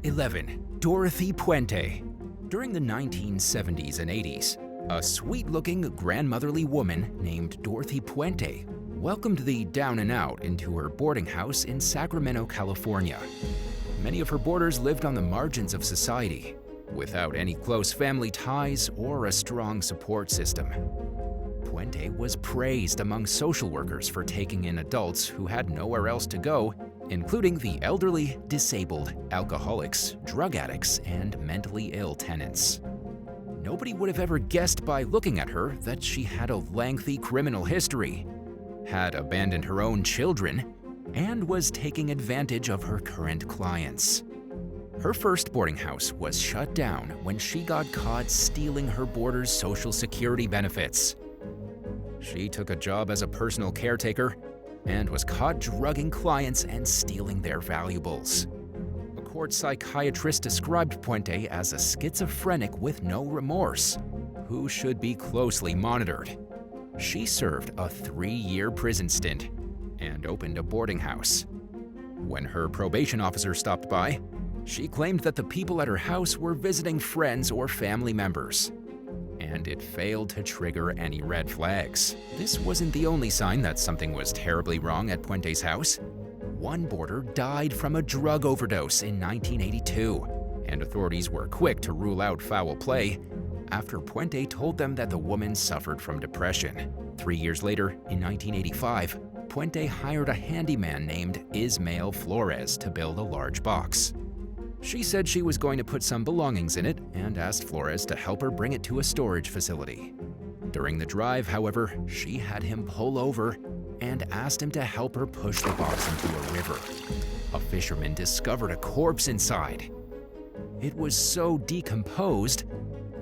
11. Dorothy Puente. During the 1970s and 80s, a sweet-looking grandmotherly woman named Dorothy Puente welcomed the down and out into her boarding house in Sacramento, California. Many of her boarders lived on the margins of society, without any close family ties or a strong support system. Puente was praised among social workers for taking in adults who had nowhere else to go, including the elderly, disabled, alcoholics, drug addicts, and mentally ill tenants. Nobody would have ever guessed by looking at her that she had a lengthy criminal history, had abandoned her own children, and was taking advantage of her current clients. Her first boarding house was shut down when she got caught stealing her boarders' Social Security benefits. She took a job as a personal caretaker and was caught drugging clients and stealing their valuables. A court psychiatrist described Puente as a schizophrenic with no remorse, who should be closely monitored. She served a 3-year prison stint and opened a boarding house. When her probation officer stopped by, she claimed that the people at her house were visiting friends or family members, and it failed to trigger any red flags. This wasn't the only sign that something was terribly wrong at Puente's house. One boarder died from a drug overdose in 1982, and authorities were quick to rule out foul play after Puente told them that the woman suffered from depression. 3 years later, in 1985, Puente hired a handyman named Ismael Flores to build a large box. She said she was going to put some belongings in it and asked Flores to help her bring it to a storage facility. During the drive, however, she had him pull over and asked him to help her push the box into a river. A fisherman discovered a corpse inside. It was so decomposed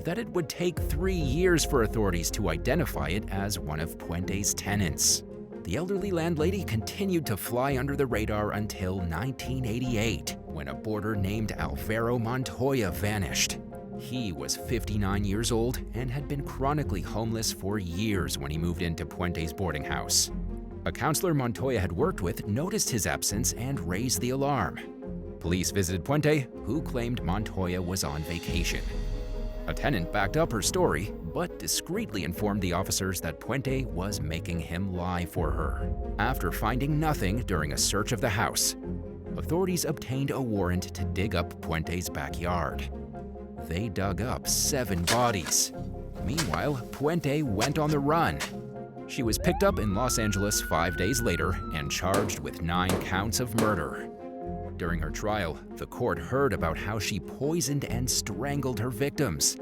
that it would take 3 years for authorities to identify it as one of Puente's tenants. The elderly landlady continued to fly under the radar until 1988, when a boarder named Alvaro Montoya vanished. He was 59 years old and had been chronically homeless for years when he moved into Puente's boarding house. A counselor Montoya had worked with noticed his absence and raised the alarm. Police visited Puente, who claimed Montoya was on vacation. A tenant backed up her story, but discreetly informed the officers that Puente was making him lie for her. After finding nothing during a search of the house, authorities obtained a warrant to dig up Puente's backyard. They dug up 7 bodies. Meanwhile, Puente went on the run. She was picked up in Los Angeles 5 days later and charged with 9 counts of murder. During her trial, the court heard about how she poisoned and strangled her victims,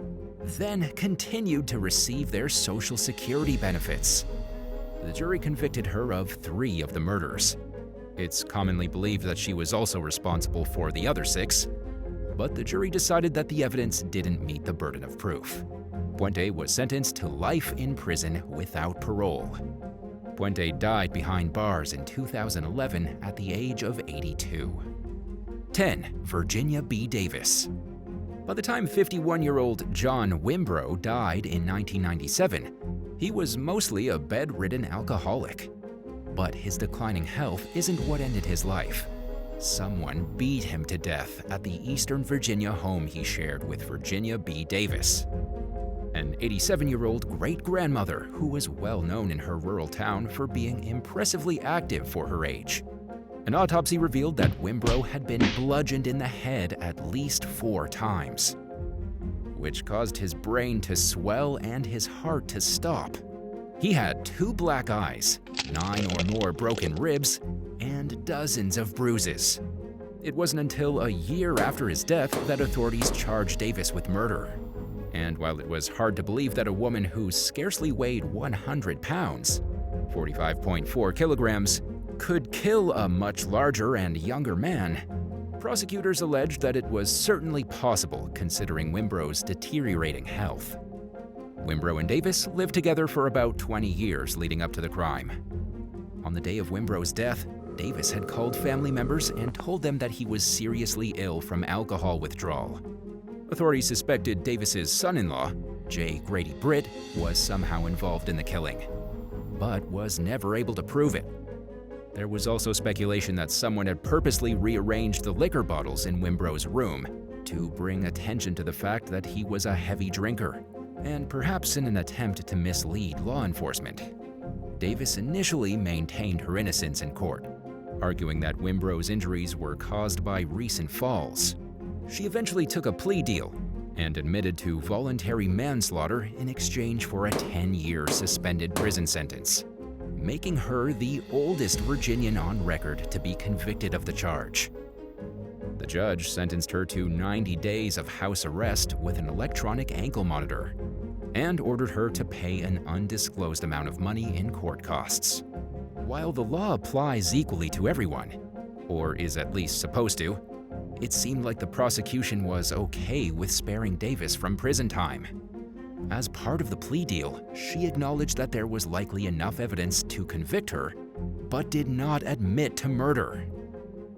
then continued to receive their Social Security benefits. The jury convicted her of 3 of the murders. It's commonly believed that she was also responsible for the other 6, but the jury decided that the evidence didn't meet the burden of proof. Puente was sentenced to life in prison without parole. Puente died behind bars in 2011 at the age of 82. 10. Virginia B. Davis. By the time 51-year-old John Wimbrough died in 1997, he was mostly a bedridden alcoholic. But his declining health isn't what ended his life. Someone beat him to death at the Eastern Virginia home he shared with Virginia B. Davis, an 87-year-old great-grandmother who was well known in her rural town for being impressively active for her age. An autopsy revealed that Wimbrough had been bludgeoned in the head at least 4 times, which caused his brain to swell and his heart to stop. He had 2 black eyes, 9 or more broken ribs, and dozens of bruises. It wasn't until a year after his death that authorities charged Davis with murder. And while it was hard to believe that a woman who scarcely weighed 100 pounds, 45.4 kilograms, could kill a much larger and younger man, prosecutors alleged that it was certainly possible considering Wimbrough's deteriorating health. Wimbrough and Davis lived together for about 20 years leading up to the crime. On the day of Wimbrough's death, Davis had called family members and told them that he was seriously ill from alcohol withdrawal. Authorities suspected Davis's son-in-law, J. Grady Britt, was somehow involved in the killing, but was never able to prove it. There was also speculation that someone had purposely rearranged the liquor bottles in Wimbro's room to bring attention to the fact that he was a heavy drinker, and perhaps in an attempt to mislead law enforcement. Davis initially maintained her innocence in court, arguing that Wimbro's injuries were caused by recent falls. She eventually took a plea deal and admitted to voluntary manslaughter in exchange for a 10-year suspended prison sentence, making her the oldest Virginian on record to be convicted of the charge. The judge sentenced her to 90 days of house arrest with an electronic ankle monitor and ordered her to pay an undisclosed amount of money in court costs. While the law applies equally to everyone, or is at least supposed to, it seemed like the prosecution was okay with sparing Davis from prison time. As part of the plea deal, she acknowledged that there was likely enough evidence to convict her, but did not admit to murder.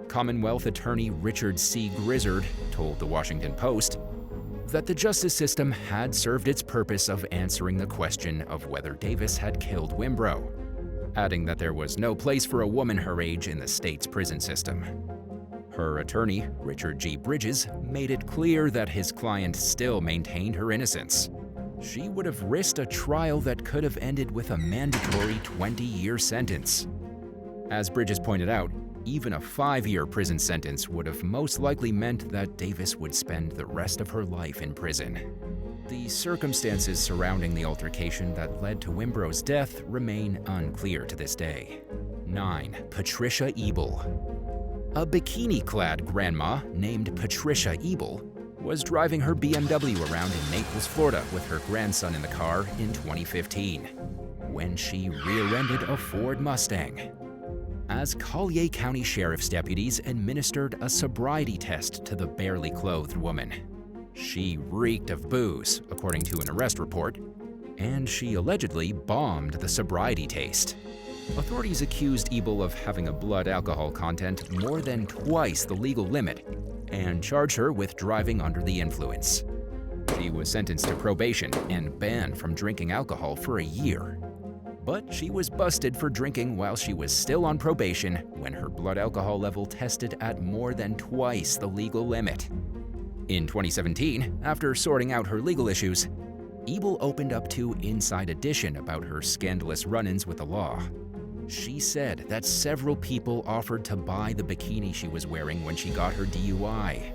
Commonwealth attorney Richard C. Grizzard told the Washington Post that the justice system had served its purpose of answering the question of whether Davis had killed Wimbro, adding that there was no place for a woman her age in the state's prison system. Her attorney, Richard G. Bridges, made it clear that his client still maintained her innocence. She would have risked a trial that could have ended with a mandatory 20-year sentence. As Bridges pointed out, even a 5-year prison sentence would have most likely meant that Davis would spend the rest of her life in prison. The circumstances surrounding the altercation that led to Wimbro's death remain unclear to this day. 9. Patricia Ebel. A bikini-clad grandma named Patricia Ebel was driving her BMW around in Naples, Florida with her grandson in the car in 2015, when she rear-ended a Ford Mustang. As Collier County Sheriff's deputies administered a sobriety test to the barely clothed woman, she reeked of booze, according to an arrest report, and she allegedly bombed the sobriety taste. Authorities accused Ebel of having a blood alcohol content more than twice the legal limit and charged her with driving under the influence. She was sentenced to probation and banned from drinking alcohol for a year. But she was busted for drinking while she was still on probation when her blood alcohol level tested at more than twice the legal limit. In 2017, after sorting out her legal issues, Ebel opened up to Inside Edition about her scandalous run-ins with the law. She said that several people offered to buy the bikini she was wearing when she got her DUI,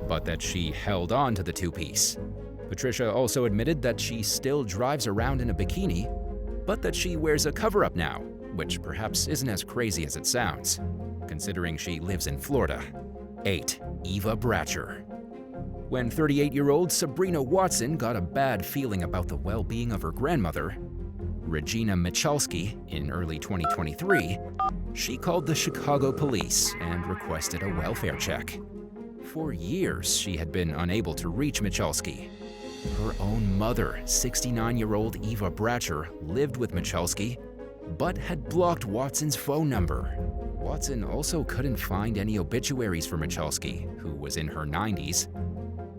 but that she held on to the two-piece. Patricia also admitted that she still drives around in a bikini, but that she wears a cover-up now, which perhaps isn't as crazy as it sounds, considering she lives in Florida. 8. Eva Bratcher. When 38-year-old Sabrina Watson got a bad feeling about the well-being of her grandmother, Regina Michalski, in early 2023, she called the Chicago police and requested a welfare check. For years, she had been unable to reach Michalski. Her own mother, 69-year-old Eva Bratcher, lived with Michalski, but had blocked Watson's phone number. Watson also couldn't find any obituaries for Michalski, who was in her 90s,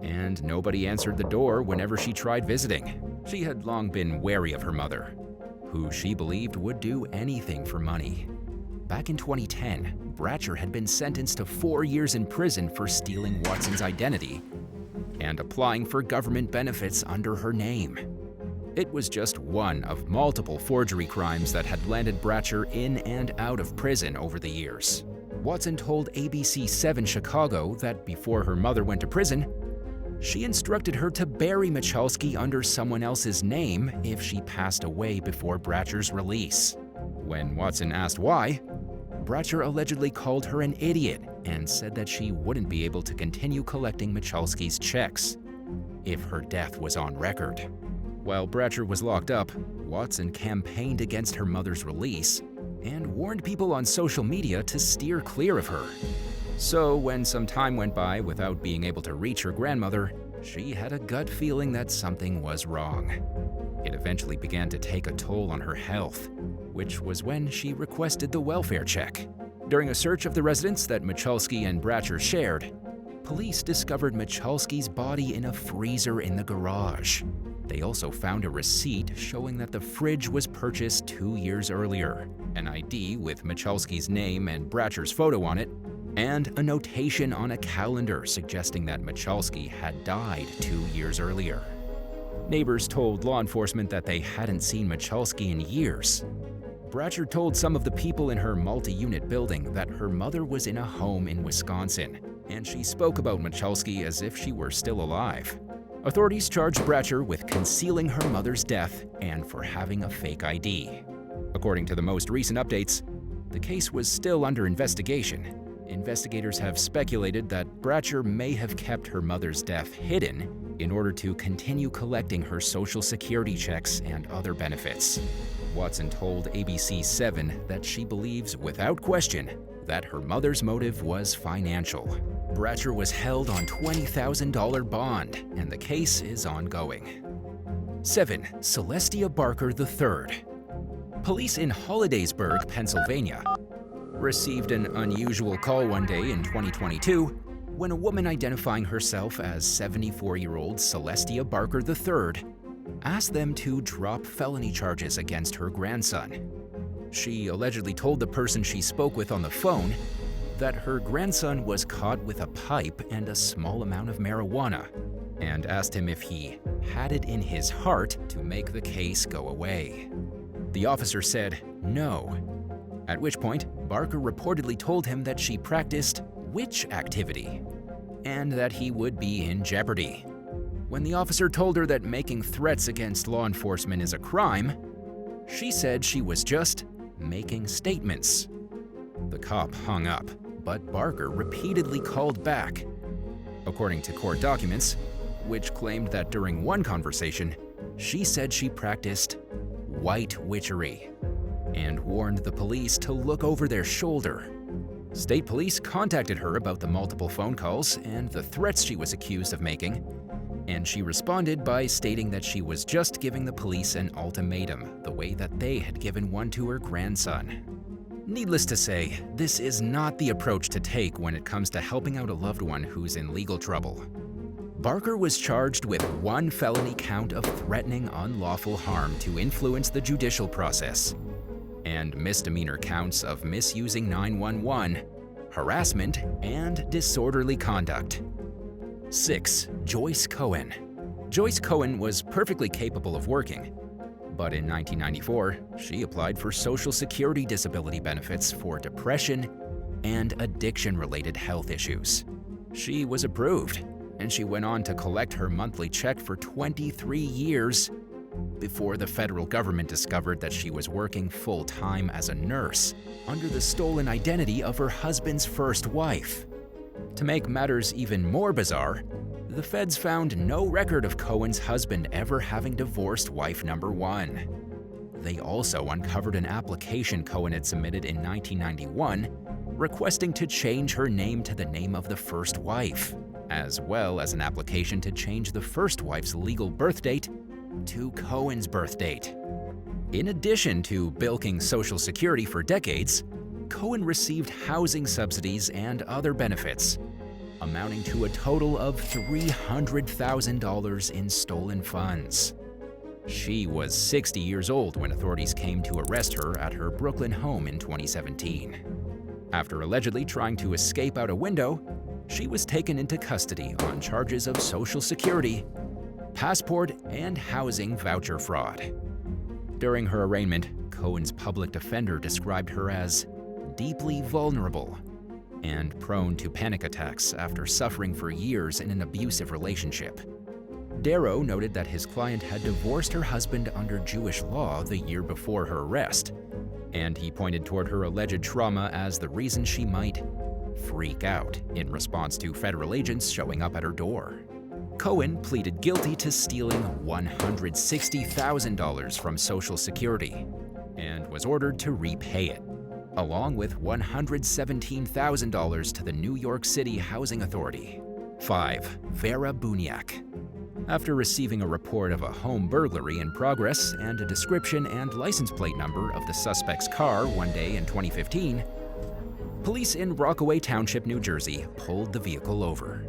and nobody answered the door whenever she tried visiting. She had long been wary of her mother, who she believed would do anything for money. Back in 2010, Bratcher had been sentenced to 4 years in prison for stealing Watson's identity and applying for government benefits under her name. It was just one of multiple forgery crimes that had landed Bratcher in and out of prison over the years. Watson told ABC 7 Chicago that before her mother went to prison, she instructed her to bury Michalski under someone else's name if she passed away before Bratcher's release. When Watson asked why, Bratcher allegedly called her an idiot and said that she wouldn't be able to continue collecting Michalski's checks if her death was on record. While Bratcher was locked up, Watson campaigned against her mother's release and warned people on social media to steer clear of her. So when some time went by without being able to reach her grandmother, she had a gut feeling that something was wrong. It eventually began to take a toll on her health, which was when she requested the welfare check. During a search of the residence that Michalski and Bratcher shared, police discovered Michalski's body in a freezer in the garage. They also found a receipt showing that the fridge was purchased 2 years earlier, an ID with Michalski's name and Bratcher's photo on it, and a notation on a calendar suggesting that Michalski had died 2 years earlier. Neighbors told law enforcement that they hadn't seen Michalski in years. Bratcher told some of the people in her multi-unit building that her mother was in a home in Wisconsin, and she spoke about Michalski as if she were still alive. Authorities charged Bratcher with concealing her mother's death and for having a fake ID. According to the most recent updates, the case was still under investigation. Investigators have speculated that Bratcher may have kept her mother's death hidden in order to continue collecting her Social Security checks and other benefits. Watson told ABC7 that she believes without question that her mother's motive was financial. Bratcher was held on $20,000 bond, and the case is ongoing. 7. Celestia Barker III. Police in Hollidaysburg, Pennsylvania, received an unusual call one day in 2022 when a woman identifying herself as 74-year-old Celestia Barker III asked them to drop felony charges against her grandson. She allegedly told the person she spoke with on the phone that her grandson was caught with a pipe and a small amount of marijuana, and asked him if he had it in his heart to make the case go away. The officer said no, at which point Barker reportedly told him that she practiced witch activity and that he would be in jeopardy. When the officer told her that making threats against law enforcement is a crime, she said she was just making statements. The cop hung up, but Barker repeatedly called back. According to court documents, which claimed that during one conversation, she said she practiced white witchery and warned the police to look over their shoulder. State police contacted her about the multiple phone calls and the threats she was accused of making, and she responded by stating that she was just giving the police an ultimatum, the way that they had given one to her grandson. Needless to say, this is not the approach to take when it comes to helping out a loved one who's in legal trouble. Barker was charged with one felony count of threatening unlawful harm to influence the judicial process, and misdemeanor counts of misusing 911, harassment, and disorderly conduct. 6. Joyce Cohen. Joyce Cohen was perfectly capable of working, but in 1994, she applied for Social Security disability benefits for depression and addiction-related health issues. She was approved, and she went on to collect her monthly check for 23 years before the federal government discovered that she was working full-time as a nurse under the stolen identity of her husband's first wife. To make matters even more bizarre, the feds found no record of Cohen's husband ever having divorced wife number 1. They also uncovered an application Cohen had submitted in 1991 requesting to change her name to the name of the first wife, as well as an application to change the first wife's legal birth date to Cohen's birth date. In addition to bilking Social Security for decades, Cohen received housing subsidies and other benefits, amounting to a total of $300,000 in stolen funds. She was 60 years old when authorities came to arrest her at her Brooklyn home in 2017. After allegedly trying to escape out a window, she was taken into custody on charges of Social Security, passport, and housing voucher fraud. During her arraignment, Cohen's public defender described her as deeply vulnerable and prone to panic attacks after suffering for years in an abusive relationship. Darrow noted that his client had divorced her husband under Jewish law the year before her arrest, and he pointed toward her alleged trauma as the reason she might freak out in response to federal agents showing up at her door. Cohen pleaded guilty to stealing $160,000 from Social Security and was ordered to repay it, along with $117,000 to the New York City Housing Authority. 5. Vera Buniak. After receiving a report of a home burglary in progress and a description and license plate number of the suspect's car one day in 2015, police in Rockaway Township, New Jersey, pulled the vehicle over.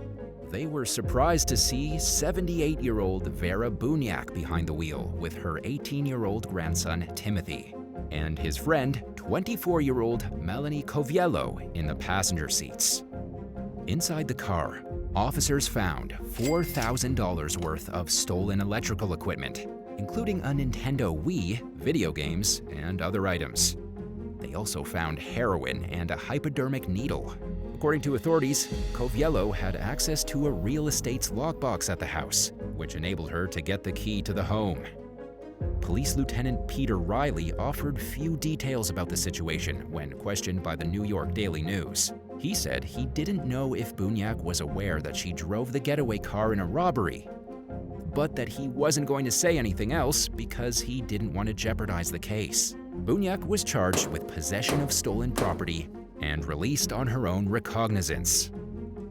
they were surprised to see 78-year-old Vera Buniak behind the wheel with her 18-year-old grandson Timothy, and his friend, 24-year-old Melanie Coviello, in the passenger seats. Inside the car, officers found $4,000 worth of stolen electrical equipment, including a Nintendo Wii, video games, and other items. They also found heroin and a hypodermic needle. According to authorities, Coviello had access to a real estate's lockbox at the house, which enabled her to get the key to the home. Police Lieutenant Peter Riley offered few details about the situation when questioned by the New York Daily News. He said he didn't know if Buniak was aware that she drove the getaway car in a robbery, but that he wasn't going to say anything else because he didn't want to jeopardize the case. Buniak was charged with possession of stolen property and released on her own recognizance.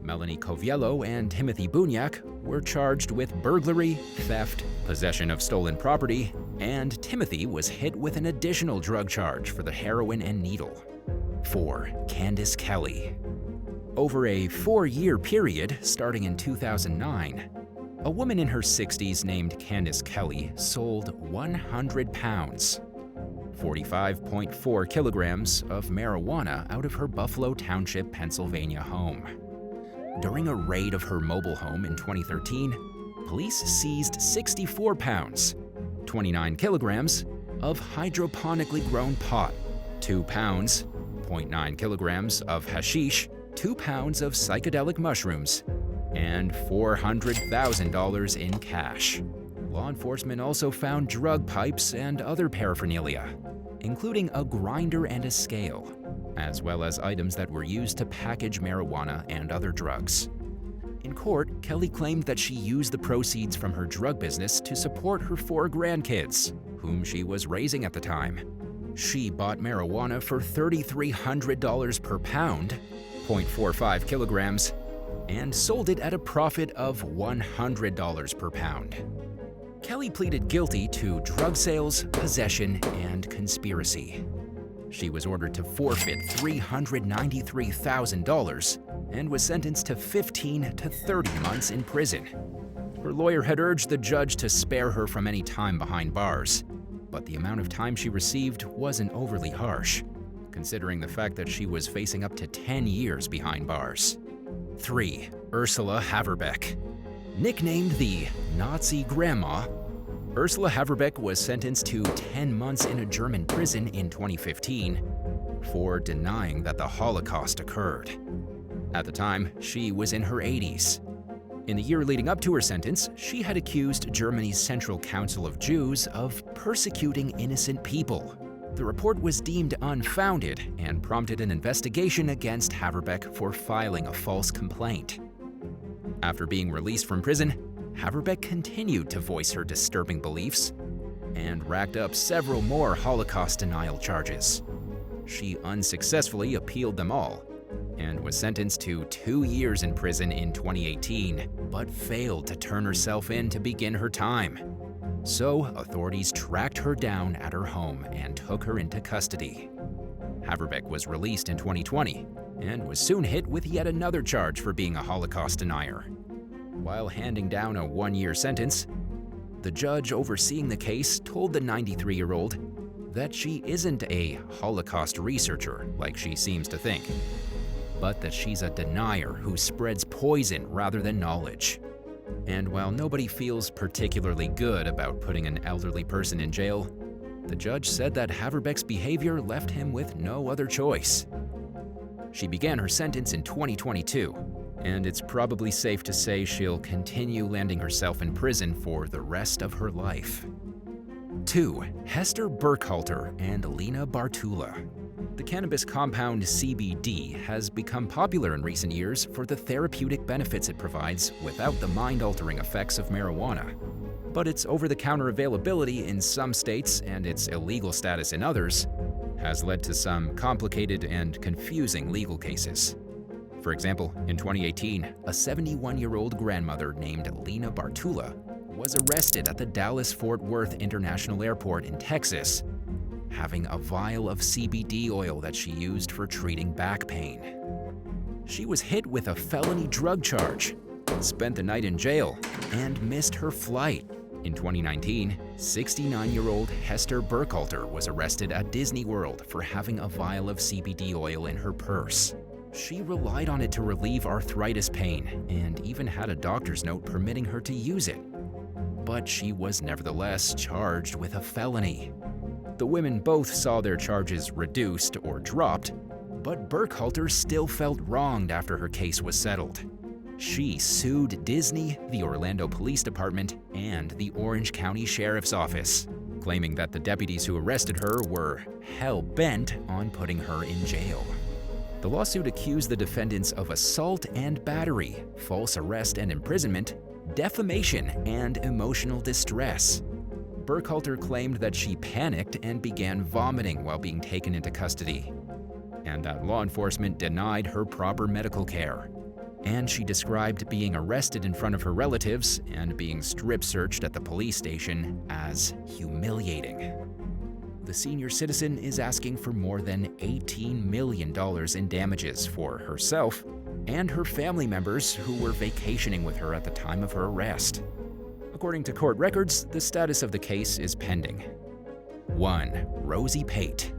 Melanie Coviello and Timothy Buniak were charged with burglary, theft, possession of stolen property, and Timothy was hit with an additional drug charge for the heroin and needle. 4. Candace Kelly. Over a 4-year period, starting in 2009, a woman in her 60s named Candace Kelly sold 100 pounds, 45.4 kilograms of marijuana out of her Buffalo Township, Pennsylvania home. During a raid of her mobile home in 2013, police seized 64 pounds, 29 kilograms of hydroponically grown pot, 2 pounds, 0.9 kilograms of hashish, 2 pounds of psychedelic mushrooms, and $400,000 in cash. Law enforcement also found drug pipes and other paraphernalia, including a grinder and a scale, as well as items that were used to package marijuana and other drugs. In court, Kelly claimed that she used the proceeds from her drug business to support her 4 grandkids, whom she was raising at the time. She bought marijuana for $3,300 per pound, 0.45 kilograms, and sold it at a profit of $100 per pound. Kelly pleaded guilty to drug sales, possession, and conspiracy. She was ordered to forfeit $393,000 and was sentenced to 15 to 30 months in prison. Her lawyer had urged the judge to spare her from any time behind bars, but the amount of time she received wasn't overly harsh, considering the fact that she was facing up to 10 years behind bars. 3. Ursula Haverback. Nicknamed the Nazi Grandma, Ursula Haverback was sentenced to 10 months in a German prison in 2015 for denying that the Holocaust occurred. At the time, she was in her 80s. In the year leading up to her sentence, she had accused Germany's Central Council of Jews of persecuting innocent people. The report was deemed unfounded and prompted an investigation against Haverback for filing a false complaint. After being released from prison, Haverback continued to voice her disturbing beliefs and racked up several more Holocaust denial charges. She unsuccessfully appealed them all and was sentenced to 2 years in prison in 2018, but failed to turn herself in to begin her time. So authorities tracked her down at her home and took her into custody. Haverback was released in 2020 and was soon hit with yet another charge for being a Holocaust denier. While handing down a 1-year sentence, the judge overseeing the case told the 93-year-old that she isn't a Holocaust researcher like she seems to think, but that she's a denier who spreads poison rather than knowledge. And while nobody feels particularly good about putting an elderly person in jail, the judge said that Haverback's behavior left him with no other choice. She began her sentence in 2022, and it's probably safe to say she'll continue landing herself in prison for the rest of her life. 2. Hester Burkhalter and Lena Bartula. The cannabis compound CBD has become popular in recent years for the therapeutic benefits it provides without the mind-altering effects of marijuana. But its over-the-counter availability in some states and its illegal status in others has led to some complicated and confusing legal cases. For example, in 2018, a 71-year-old grandmother named Lena Bartula was arrested at the Dallas-Fort Worth International Airport in Texas, having a vial of CBD oil that she used for treating back pain. She was hit with a felony drug charge, spent the night in jail, and missed her flight. In 2019, 69-year-old Hester Burkhalter was arrested at Disney World for having a vial of CBD oil in her purse. She relied on it to relieve arthritis pain and even had a doctor's note permitting her to use it. But she was nevertheless charged with a felony. The women both saw their charges reduced or dropped, but Burkhalter still felt wronged after her case was settled. She sued Disney, the Orlando Police Department, and the Orange County Sheriff's Office, claiming that the deputies who arrested her were hell-bent on putting her in jail. The lawsuit accused the defendants of assault and battery, false arrest and imprisonment, defamation, and emotional distress. Burkhalter claimed that she panicked and began vomiting while being taken into custody, and that law enforcement denied her proper medical care. And she described being arrested in front of her relatives and being strip-searched at the police station as humiliating. The senior citizen is asking for more than $18 million in damages for herself and her family members who were vacationing with her at the time of her arrest. According to court records, the status of the case is pending. 1. Rosie Pate.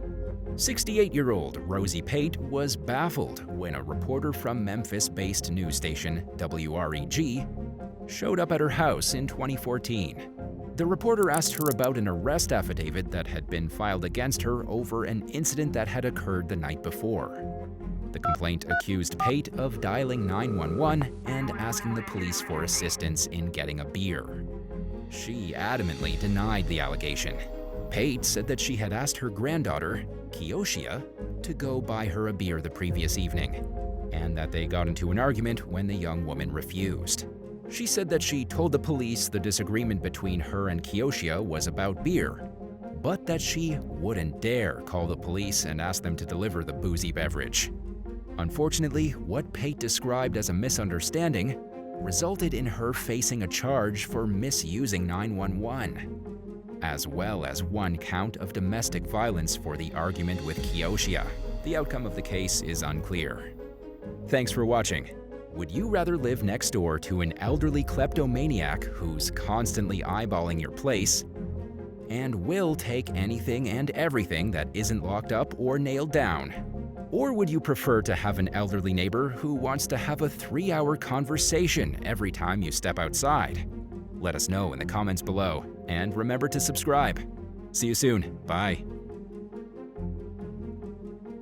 68-year-old Rosie Pate was baffled when a reporter from Memphis-based news station WREG showed up at her house in 2014. The reporter asked her about an arrest affidavit that had been filed against her over an incident that had occurred the night before. The complaint accused Pate of dialing 911 and asking the police for assistance in getting a beer. She adamantly denied the allegation. Pate said that she had asked her granddaughter, Kioshia, to go buy her a beer the previous evening, and that they got into an argument when the young woman refused. She said that she told the police the disagreement between her and Kioshia was about beer, but that she wouldn't dare call the police and ask them to deliver the boozy beverage. Unfortunately, what Pate described as a misunderstanding resulted in her facing a charge for misusing 911, as well as 1 count of domestic violence for the argument with Kioshia. The outcome of the case is unclear. Thanks for watching. Would you rather live next door to an elderly kleptomaniac who's constantly eyeballing your place and will take anything and everything that isn't locked up or nailed down? Or would you prefer to have an elderly neighbor who wants to have a 3-hour conversation every time you step outside? Let us know in the comments below, and remember to subscribe. See you soon. Bye.